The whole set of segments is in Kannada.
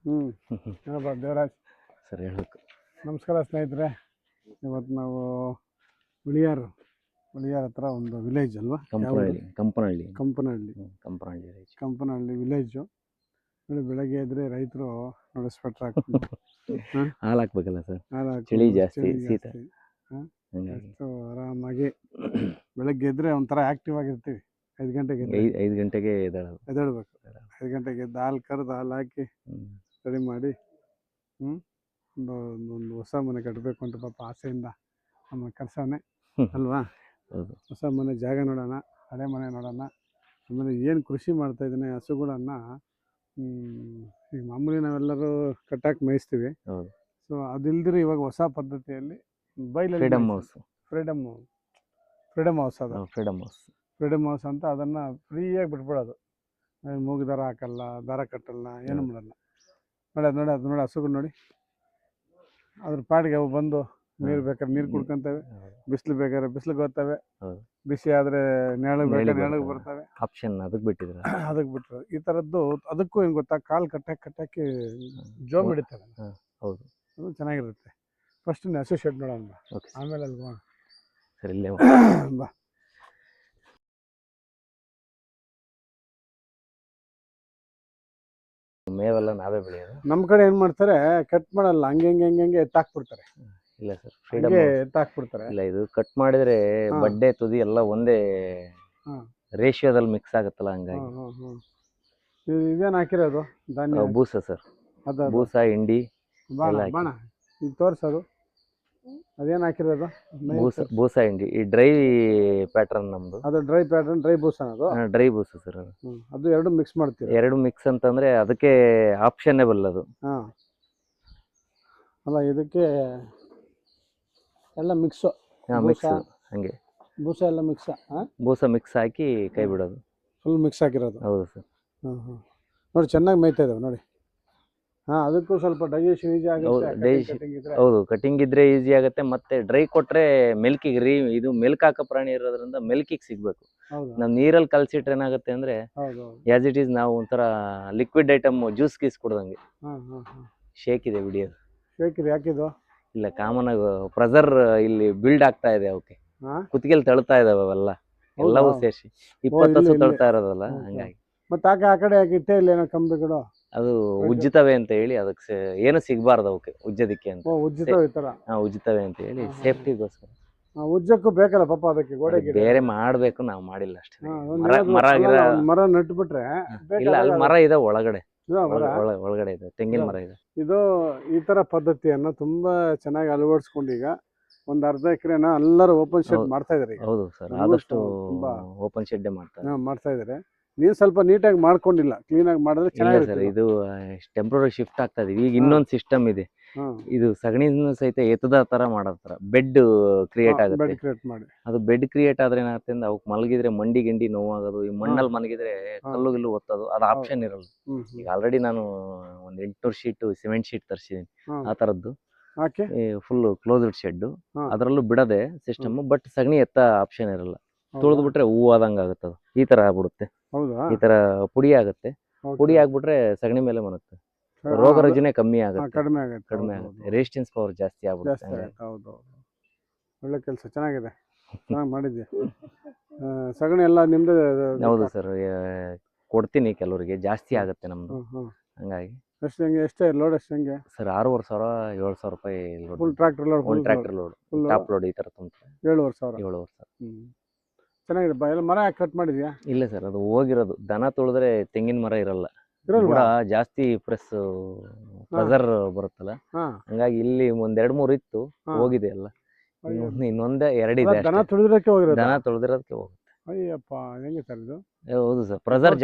ಏನಪ್ಪ ದೇವರಾಜ್ ಸರ್ ಹೇಳಬೇಕು. ನಮಸ್ಕಾರ ಸ್ನೇಹಿತರೆ. ಇವತ್ತು ನಾವು ಹುಳಿಯಾರ್ ಹತ್ರ ಒಂದು ವಿಲೇಜ್ ಅಲ್ವಾ, ಕಂಪನಹಳ್ಳಿ ವಿಲೇಜು. ನೋಡಿ, ಬೆಳಗ್ಗೆ ಇದ್ರೆ ರೈತರು ನೋಡಿ ಸ್ವೆಟ್ರ್ ಹಾಕ್ಕೊಂಡು ಹಾಲು ಹಾಕ್ಬೇಕಲ್ಲ ಸರ್, ಚಳಿ ಜಾಸ್ತಿ, ಶೀತ. ಎಷ್ಟು ಆರಾಮಾಗಿ ಬೆಳಗ್ಗೆ ಇದ್ರೆ ಒಂಥರ ಆಕ್ಟಿವ್ ಆಗಿರ್ತೀವಿ. 5 ಗಂಟೆಗೆ ಎದ್ದೇಳ್ಬೇಕು. 5 ಗಂಟೆಗೆ ಎದ್ದು ಹಾಲು ಕರೆದು ಹಾಲು ಹಾಕಿ ರೆಡಿ ಮಾಡಿ ಒಂದು ಹೊಸ ಮನೆ ಕಟ್ಟಬೇಕು ಅಂತ ಪಾಪ ಆಸೆಯಿಂದ ನಮ್ಮ ಕೆಲಸನೇ ಅಲ್ವಾ. ಹೊಸ ಮನೆ ಜಾಗ ನೋಡೋಣ, ಹಳೆ ಮನೆ ನೋಡೋಣ. ಆಮೇಲೆ ಏನು ಕೃಷಿ ಮಾಡ್ತಾಯಿದ್ದಾನೆ, ಹಸುಗಳನ್ನು ಈಗ ಮಾಮೂಲಿ ನಾವೆಲ್ಲರೂ ಕಟ್ಟಾಕಿ ಮೇಯಿಸ್ತೀವಿ. ಸೊ ಅದಿಲ್ದಿರ ಇವಾಗ ಹೊಸ ಪದ್ಧತಿಯಲ್ಲಿ ಬೈಲಲ್ಲಿ ಫ್ರೀಡಮ್ ಹೌಸ್ ಅಂತ ಅದನ್ನು ಫ್ರೀಯಾಗಿ ಬಿಟ್ಬಿಡೋದು. ಮೂಗು ದಾರ ಹಾಕಲ್ಲ, ದಾರ ಕಟ್ಟಲ್ಲ, ಏನು ಮಾಡಲ್ಲ. ನೋಡಿ ಹಸುಗಳು ನೋಡಿ, ಅದ್ರ ಪಾಡಿಗೆ ಅವು ಬಂದು ನೀರು ಬೇಕಾದ್ರೆ ನೀರು ಕುಡ್ಕೊಂತವೆ, ಬಿಸಿಲು ಬೇಕಾದ್ರೆ ಬಿಸಿಲಿಗೆ ಹೋಗ್ತವೆ, ಬಿಸಿ ಆದರೆ ನೆಳಗೆ ಬರ್ತವೆ. ಆಪ್ಷನ್ ಅದಕ್ಕೆ ಬಿಟ್ಟರು ಈ ಥರದ್ದು. ಅದಕ್ಕೂ ಏನು ಗೊತ್ತಾ, ಕಾಲು ಕಟ್ಟಾಕಿ ಜೋಬ್ ಹಿಡಿತವೆ. ಹೌದು, ಅದು ಚೆನ್ನಾಗಿರುತ್ತೆ. ಫಸ್ಟ್ ಹಸು ಶೆಡ್ ನೋಡೋಣ, ಆಮೇಲೆ ಅಲ್ಲಿ ಬಾ. ಮೇವೆಲ್ಲ ನಾವೇ ಬೆಳೆಯೋದು. ನಮ್ಮ ಕಡೆ ಏನು ಮಾಡ್ತಾರೆ, ಕಟ್ ಮಾಡಲ್ಲ, ಹಂಗೆ ಎತ್ತಾಕ್ಬಿಡ್ತಾರೆ. ಇಲ್ಲ ಸರ್, ಎತ್ತಾಕ್ಬಿಡ್ತಾರೆ. ಇಲ್ಲ, ಇದು ಕಟ್ ಮಾಡಿದ್ರೆ ಬಡ್ಡೆ ತುದಿ ಎಲ್ಲ ಒಂದೇ ರೇಷಿಯೋದಲ್ಲಿ ಮಿಕ್ಸ್ ಆಗುತ್ತಲ್ಲ, ಹಂಗಾಗಿ. ಇದೇನು ಹಾಕಿರೋದು? ಧಾನ್ಯ ಬೂಸ ಸರ್, ಬೂಸ ಹಿಂಡಿ ಬಾಣ ಈಗ ತೋರಿಸೋದು. ಅದೇನು ಹಾಕಿರೋದು? ಬೂಸ ಹಿಂಡಿ. ಈ ಡ್ರೈ ಪ್ಯಾಟರ್ನ್ ನಮ್ದು. ಅದು ಡ್ರೈ ಪ್ಯಾಟರ್ನ್, ಡ್ರೈ ಬೂಸ. ಡ್ರೈ ಬೂಸ ಸರ್. ಅದು ಎರಡು ಮಿಕ್ಸ್ ಮಾಡ್ತೀವಿ. ಎರಡು ಮಿಕ್ಸ್ ಅಂತಂದ್ರೆ ಅದಕ್ಕೆ ಆಪ್ಷನ್ನೇಬಲ್ ಅದು. ಅಲ್ಲ, ಇದಕ್ಕೆ ಎಲ್ಲ ಮಿಕ್ಸು. ಮಿಕ್ಸ್ ಹಂಗೆ ಬೂಸ ಎಲ್ಲ ಮಿಕ್ಸ್. ಬೂಸ ಮಿಕ್ಸ್ ಹಾಕಿ ಕೈ ಬಿಡೋದು. ಫುಲ್ ಮಿಕ್ಸ್ ಹಾಕಿರೋದು. ಹೌದು ಸರ್. ನೋಡಿ, ಚೆನ್ನಾಗಿ ಮೇಯ್ತಾ ಇದ್ದಾವೆ ನೋಡಿ. ಅದಕ್ಕೂ ಸ್ವಲ್ಪ ಡೈಜೆಷನ್ ಈಸಿ ಆಗುತ್ತೆ. ಹೌದು, ಕಟಿಂಗ್ ಇದ್ರೆ ಈಸಿ ಆಗುತ್ತೆ. ಮತ್ತೆ ಡ್ರೈ ಕೊಟ್ರೆ ಮಿಲ್ಕಿಗೆ ಇದು ಮಿಲ್ಕ್ ಹಾಕೋ ಪ್ರಾಣಿ ಇರೋದ್ರಿಂದ ಮಿಲ್ಕಿಗೆ ಸಿಗ್ಬೇಕು. ನಾವು ನೀರಲ್ಲಿ ಕಲ್ಸಿಟ್ರೆ ಏನಾಗುತ್ತೆ ಅಂದ್ರೆ ಆಸ್ ಇಟ್ ಈಸ್ ನಾವು ಒಂಥರ ಲಿಕ್ವಿಡ್ ಐಟಮ್ ಜ್ಯೂಸ್ ಗೀಸ್ ಕುಡ್ದಂಗೆ. ಶೇಕ್ ಇದೆ ವಿಡಿಯೋ. ಶೇಕ್ ಇದೆ ಯಾಕಿದು? ಇಲ್ಲ, ಕಾಮನ್ ಆಗಿ ಪ್ರೆಸರ್ ಇಲ್ಲಿ ಬಿಲ್ಡ್ ಆಗ್ತಾ ಇದೆ. ಅವಕ್ಕೆ ಕುತ್ತಿಗೆಲ್ ತಳ್ತಾ ಇದಾವೆ ಅವೆಲ್ಲ, ಎಲ್ಲವೂ ಸೇರಿಸಿ 20 ಹಸು ತಳ್ತಾ ಇರೋದಲ್ಲ, ಹಂಗಾಗಿ. ಮತ್ತೆ ಆ ಕಡೆ ಇಟ್ಟೇ ಇಲ್ಲ ಏನೋ ಕಂಬಿಗಳು, ಅದು ಉಜ್ಜುತ್ತವೆ ಅಂತ ಹೇಳಿ, ಅದಕ್ಕೆ ಏನು ಸಿಗ್ಬಾರ್ದು ಅವಕ್ಕೆ ಉಜ್ಜೋದಿಕ್ಕೆ ಅಂತ. ಉಜ್ಜುತ್ತವೆ ಅಂತ ಹೇಳಿ ಸೇಫ್ಟಿಗೋಸ್ಕರ. ಉಜ್ಜಕ್ಕೂ ಬೇಕಲ್ಲ ಪಾಪ, ಅದಕ್ಕೆ ಗೋಡೆಗೆ ಬೇರೆ ಮಾಡ್ಬೇಕು, ನಾವು ಮಾಡಿಲ್ಲ ಅಷ್ಟೇ. ಮರ ನಟ್ಬಿಟ್ರೆ ಇಲ್ಲ, ಅಲ್ಲಿ ಮರ ಇದೆ ಒಳಗಡೆ ಇದೆ, ತೆಂಗಿನ ಮರ ಇದೆ. ಇದು ಈ ತರ ಪದ್ಧತಿಯನ್ನ ತುಂಬಾ ಚೆನ್ನಾಗಿ ಅಳವಡಿಸ್ಕೊಂಡು ಈಗ ಒಂದು ಅರ್ಧ ಎಕರೆನ ಎಲ್ಲರೂ ಓಪನ್ ಶೆಡ್ ಮಾಡ್ತಾ ಇದಾರೆ. ಹೌದು ಸರ್, ಆದಷ್ಟು ಓಪನ್ ಶೆಡ್ ಮಾಡ್ತಾ ಇದಾರೆ. ನೀವು ಸ್ವಲ್ಪ ನೀಟಾಗಿ ಮಾಡ್ಕೊಂಡಿಲ್ಲ, ಕ್ಲೀನ್ ಆಗಿ ಮಾಡಿದ್ರೆ ಚೆನ್ನಾಗಿದೆ ಸರ್. ಇದು ಟೆಂಪ್ರರಿ ಶಿಫ್ಟ್ ಆಗ್ತಾ ಇದೀವಿ. ಈಗ ಇನ್ನೊಂದು ಸಿಸ್ಟಮ್ ಇದೆ. ಇದು ಸಗಣಿನ ಸಹಿತ ಎತ್ತದ ತರ ಮಾಡತ್ತಾರ, ಬೆಡ್ ಕ್ರಿಯೇಟ್ ಆಗುತ್ತೆ. ಅದು ಬೆಡ್ ಕ್ರಿಯೇಟ್ ಆದ್ರೆ ಏನಾಗುತ್ತೆ ಅಂದ್ರೆ ಅವಕ್ಕೆ ಮಲಗಿದ್ರೆ ಮಂಡಿ ಗಿಂಡಿ ನೋವಾಗೋದು, ಈ ಮಣ್ಣಲ್ಲಿ ಮಲಗಿದ್ರೆ ಕಲ್ಲು ಗಿಲ್ಲು ಒತ್ತೋದು, ಅದು ಆಪ್ಷನ್ ಇರಲ್ಲ. ಈಗ ಆಲ್ರೆಡಿ ನಾನು ಒಂದು 800 ಶೀಟ್ ಸಿಮೆಂಟ್ ಶೀಟ್ ತರಿಸಿದೀನಿ. ಆ ತರದ್ದು ಫುಲ್ ಕ್ಲೋಸ್ಡ್ ಶೆಡ್, ಅದರಲ್ಲೂ ಬಿಡದೆ ಸಿಸ್ಟಮ್. ಬಟ್ ಸಗಣಿ ಎತ್ತ ಆಪ್ಷನ್ ಇರಲ್ಲ. ತುಳಿದು ಬಿಟ್ರೆ ಹೂ ಆದಂಗ ಆಗುತ್ತೆ. ಈ ತರ ಆಗ್ಬಿಡುತ್ತೆ. ಈ ತರ ಪುಡಿ ಆಗುತ್ತೆ. ಪುಡಿ ಆಗ್ಬಿಟ್ರೆ ಸಗಣಿ ಮೇಲೆ ಮನುತ್ತೆ. ರೋಗ ರುಜಿನ ಕಮ್ಮಿ ಆಗುತ್ತೆ, ಕಡಿಮೆ ಆಗುತ್ತೆ. ರೆಸಿಸ್ಟೆನ್ಸ್ ಪವರ್ ಜಾಸ್ತಿ ಆಗ್ಬಿಡುತ್ತೆ. ಒಳ್ಳೆ ಕೆಲಸ, ಚೆನ್ನಾಗಿದೆ, ಚೆನ್ನಾಗಿ ಮಾಡಿದ್ಯಾ. ಸಗಣಿ ಎಲ್ಲ ನಿಮ್ದು? ಹೌದು ಸರ್, ಕೊಡ್ತೀನಿ ಕೆಲವರಿಗೆ. ಜಾಸ್ತಿ ಆಗುತ್ತೆ ನಮ್ದು, ಹಂಗಾಗಿ. ಎಷ್ಟೇ ಲೋಡ್? ಎಷ್ಟು ಹೆಂಗೆ ಸರ್? 6,500 7,000 ರೂಪಾಯಿ load. Full tractor load, top load ಈ ತರ ತುಂಬ್ತಾರೆ. 7,500. ಚೆನ್ನಾಗಿದೆ. ಎಲ್ಲ ಮರ ಯಾಕೆ ಕಟ್ ಮಾಡಿದ್ಯಾ? ಇಲ್ಲ ಸರ್, ಅದು ಹೋಗಿರೋದು. ದನ ತುಳಿದ್ರೆ ತೆಂಗಿನ ಮರ ಇರಲ್ಲ, ಜಾಸ್ತಿ ಪ್ರೆಸರ್ ಬರುತ್ತಲ್ಲ, ಹಂಗಾಗಿ ಇಲ್ಲಿ ಒಂದ್ 2-3 ಇತ್ತು, ಹೋಗಿದೆ ಎಲ್ಲ. ಇನ್ನೊಂದೇ 2 ಇದೆ. ದನ ತುಳಿದಿರೋದಕ್ಕೆ ಹೋಗುತ್ತೆ. ಅಯ್ಯಪ್ಪ, ಹೆಂಗೆ ಸರ್ ಇದು? ಹೌದು ಸರ್, ಪ್ರೆಸರ್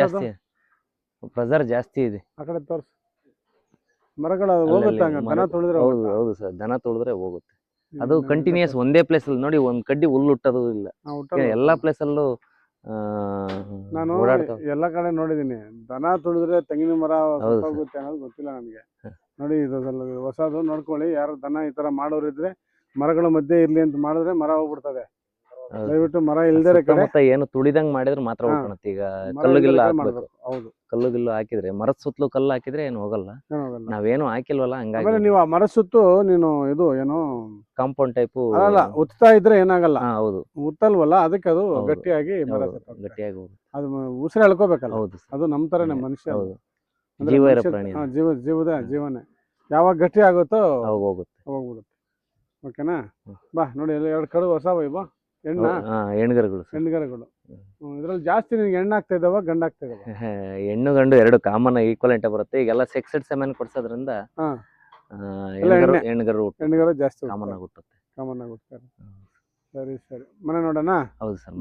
ಜಾಸ್ತಿ ಇದೆ. ಆ ಕಡೆ ತೋರ್ಸು. ಮರಗಳು ಹೋಗುತ್ತೆ ದನ ತುಳಿದ್ರೆ? ಹೌದು ಸರ್, ದನ ತುಳಿದ್ರೆ ಹೋಗುತ್ತೆ. ಅದು ಕಂಟಿನ್ಯೂಸ್ ಒಂದೇ ಪ್ಲೇಸ್ ಅಲ್ಲಿ ನೋಡಿ, ಒಂದ್ ಕಡ್ಡಿ ಹುಲ್ಲು ಹುಟ್ಟೋದು ಇಲ್ಲ. ಎಲ್ಲಾ ಪ್ಲೇಸ್ ಅಲ್ಲೂ ನಾನು ಎಲ್ಲ ಕಡೆ ನೋಡಿದೀನಿ. ದನ ತುಳಿದ್ರೆ ತೆಂಗಿನ ಮರ ಹೋಗುತ್ತೆ ಅನ್ನೋದು ಗೊತ್ತಿಲ್ಲ ನನಗೆ. ನೋಡಿ, ಇದು ಹೊಸದು ನೋಡ್ಕೊಳ್ಳಿ. ಯಾರು ದನ ಈ ತರ ಮಾಡೋರಿದ್ರೆ ಮರಗಳ ಮಧ್ಯೆ ಇರ್ಲಿ ಅಂತ ಮಾಡಿದ್ರೆ ಮರ ಹೋಗ್ಬಿಡ್ತದೆ. ಹೌದು. ದಯವಿಟ್ಟು ಮರ ಇಲ್ದಿರೋ ಕಡೆ ಸುತ್ತಮುತ್ತ ಏನು ತುಳಿದಂಗ್ ಮಾಡಿದ್ರೆ ಮಾತ್ರ ಹಾ. ಹೋಗ್ಕೊಳತ್ತೆ. ಈಗ ಮರ ಕಲ್ಲು ಗಿಲ್ಲು ಇಲ್ದಿರೋ ಕಡೆ ಹಾಕ್ಬೇಕು. ಮಾಡ್ಬೇಕು. ಹೌದು, ಕಲ್ಲು ಗಿಲ್ಲು ಹಾಕಿದ್ರೆ ಮರದ ಸುತ್ತಲೂ ಕಲ್ಲು ಹಾಕಿದ್ರೆ ಏನು ಹೋಗಲ್ಲ. ಏನಾಗಲ್ಲ. ನಾವೇನು ಹಾಕಿಲ್ವಲ್ಲ ಆಮೇಲೆ ಹಂಗಾಗಿ ನೀವು ಆ ಮರ ಸುತ್ತು ನೀನು ಇದು ಏನು ಕಾಂಪೌಂಡ್ ಟೈಪು. ಅಲ್ಲ ಉತ್ತಾ ಇದ್ರೆ ಏನಾಗಲ್ಲ. ಹಾ ಹೌದು ಉತ್ತಲ್ವಲ್ಲ, ಅದಕ್ಕೆ ಅದು ಹೌದು. ಗಟ್ಟಿಯಾಗಿ ಮರ ಹೌದು, ಸತ್ತೋಗುತ್ತೆ. ಗಟ್ಟಿಯಾಗಿ ಹೋಗುತ್ತೆ. ಅದು ಉಸಿರು ಎಳ್ಕೋಬೇಕಲ್ಲ. ಹೌದು sir. ಅದು ನಮ್ಮ ಥರನೇ ಮನುಷ್ಯ ಅಲ್ಲ. ಹೌದು, ಅಂದ್ರೆ ಜೀವ ಇರೋ ಮನುಷ್ಯ ಪ್ರಾಣಿ ಅದು. ಜೀವದ ಜೀವನೇ ಯಾವಾಗ ಗಟ್ಟಿ ಆಗುತ್ತೋ ಅವಾಗ ಹೋಗುತ್ತೆ. ಹೋಗ್ಬಿಡುತ್ತೆ. ಓಕೆನಾ? ಬಾ ನೋಡಿ, ಇಲ್ಲಿ 2 ಕರು ಹೊಸವ ಇವ ಹೆಣ್ಣ ಹಾ ಹೆಣ್ಗರುಗಳು sir. ಹೆಣ್ಗರುಗಳು. ಇದ್ರಲ್ಲಿ ಜಾಸ್ತಿ ನಿನ್ಗೆ ಹೆಣ್ಣು ಆಗ್ತಾ ಇದಾವ ಗಂಡು ಆಗ್ತಾ ಇದಾವ? ಹೆಣ್ಣು ಗಂಡು ಎರಡು ಕಾಮನ್ ಈಕ್ವಲೆಂಟ್ ಬರುತ್ತೆ. ಈಗೆಲ್ಲ ಸೆಕ್ಸೆಡ್ ಸೆಮೆನ್ ಕೊಡ್ಸೋದ್ರಿಂದ ಹಾ ಹೆಣ್ಗರು ಎಣ್ಣೆ. ಹೆಣ್ಗರು ಹೆಣ್ಗರು ಜಾಸ್ತಿ ಕಾಮನ್ ಆಗಿ ಹುಟ್ಟುತ್ತೆ. ಕಾಮನ್ ಆಗಿ ಹುಡ್ತಾರೆ. ಸರಿ ಸರಿ, ಮನೆ ನೋಡೋಣ. ಹೌದು ಸರ್.